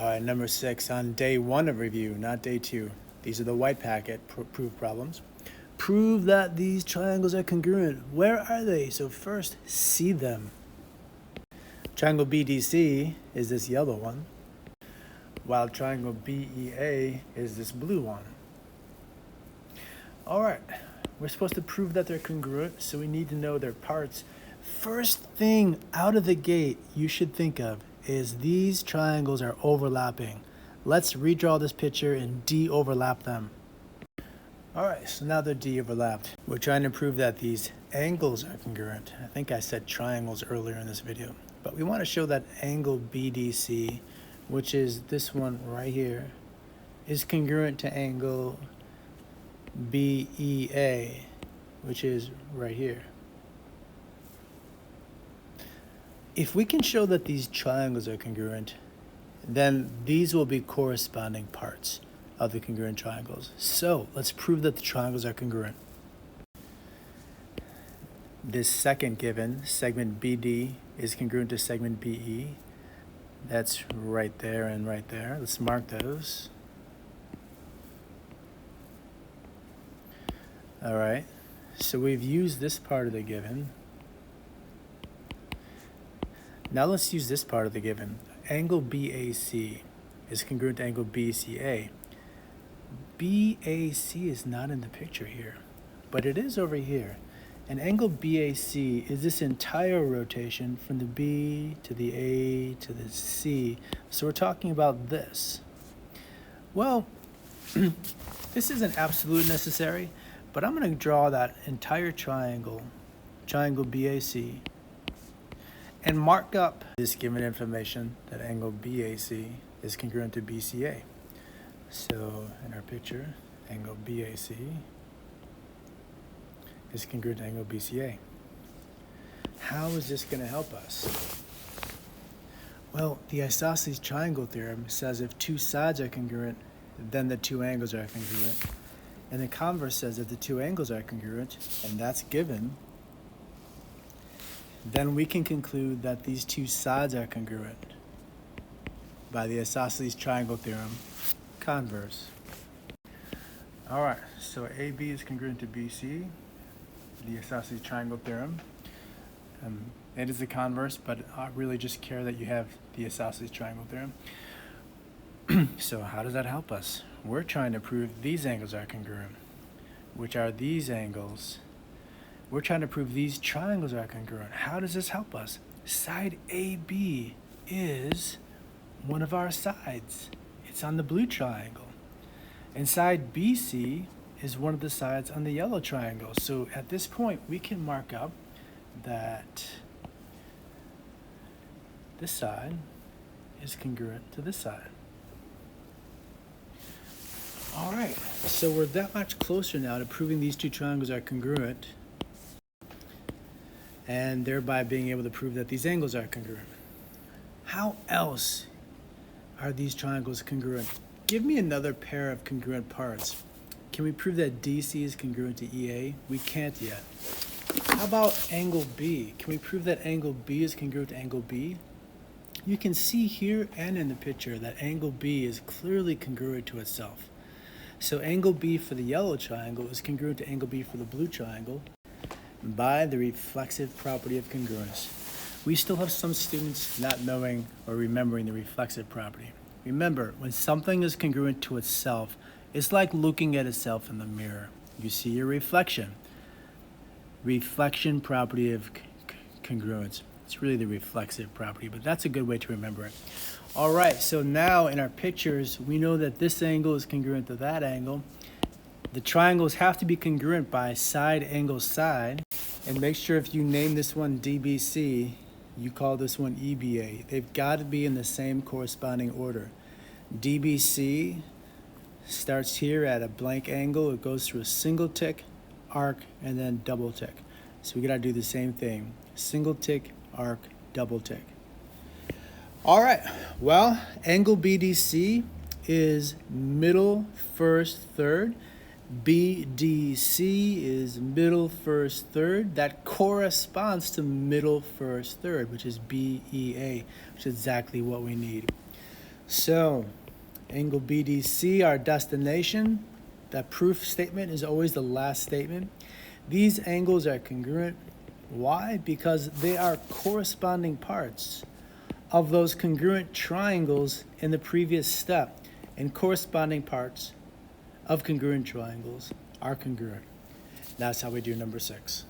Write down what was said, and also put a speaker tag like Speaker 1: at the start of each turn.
Speaker 1: All right, number 6 on day 1 of review, not day 2. These are the white packet proof problems. Prove that these triangles are congruent. Where are they? So first, see them. Triangle BDC is this yellow one, while triangle BEA is this blue one. All right, we're supposed to prove that they're congruent, so we need to know their parts. First thing out of the gate you should think of is these triangles are overlapping. Let's redraw this picture and de-overlap them. All right, so now they're de-overlapped. We're trying to prove that these angles are congruent. I think I said triangles earlier in this video, but we want to show that angle BDC, which is this one right here, is congruent to angle BEA, which is right here. If we can show that these triangles are congruent, then these will be corresponding parts of the congruent triangles. So let's prove that the triangles are congruent. This second given, segment BD, is congruent to segment BE. That's right there and right there. Let's mark those. All right, so we've used this part of the given. Now let's use this part of the given. Angle BAC is congruent to angle BCA. BAC is not in the picture here, but it is over here. And angle BAC is this entire rotation from the B to the A to the C. So we're talking about this. Well, this isn't absolute necessary, but I'm going to draw that entire triangle, triangle BAC, and mark up this given information that angle BAC is congruent to BCA. So in our picture, angle BAC is congruent to angle BCA. How is this going to help us? Well, the isosceles triangle theorem says if two sides are congruent, then the two angles are congruent. And the converse says if the two angles are congruent, and that's given, then we can conclude that these two sides are congruent by the isosceles triangle theorem converse. All right, so AB is congruent to BC, the isosceles triangle theorem. It is the converse, but I really just care that you have the isosceles triangle theorem. So how does that help us? We're trying to prove these angles are congruent, which are these angles. We're trying to prove these triangles are congruent. How does this help us? Side AB is one of our sides. It's on the blue triangle. And side BC is one of the sides on the yellow triangle. So at this point, we can mark up that this side is congruent to this side. All right, so we're that much closer now to proving these two triangles are congruent, and thereby being able to prove that these angles are congruent. How else are these triangles congruent? Give me another pair of congruent parts. Can we prove that DC is congruent to EA? We can't yet. How about angle B? Can we prove that angle B is congruent to angle B? You can see here and in the picture that angle B is clearly congruent to itself. So angle B for the yellow triangle is congruent to angle B for the blue triangle by the reflexive property of congruence. We still have some students not knowing or remembering the reflexive property. Remember, when something is congruent to itself, it's like looking at itself in the mirror. You see your reflection. Reflection property of congruence. It's really the reflexive property, but that's a good way to remember it. All right, so now in our pictures, we know that this angle is congruent to that angle. The triangles have to be congruent by side angle side. And make sure if you name this one DBC, you call this one EBA. They've got to be in the same corresponding order. DBC starts here at a blank angle. It goes through a single tick, arc, and then double tick. So we got to do the same thing. Single tick, arc, double tick. All right, well, angle BDC is middle, first, third. BDC is middle, first, third. That corresponds to middle, first, third, which is BEA, which is exactly what we need. So, angle BDC, our destination. That proof statement is always the last statement. These angles are congruent. Why? Because they are corresponding parts of those congruent triangles in the previous step, and corresponding parts of congruent triangles are congruent. That's how we do number 6.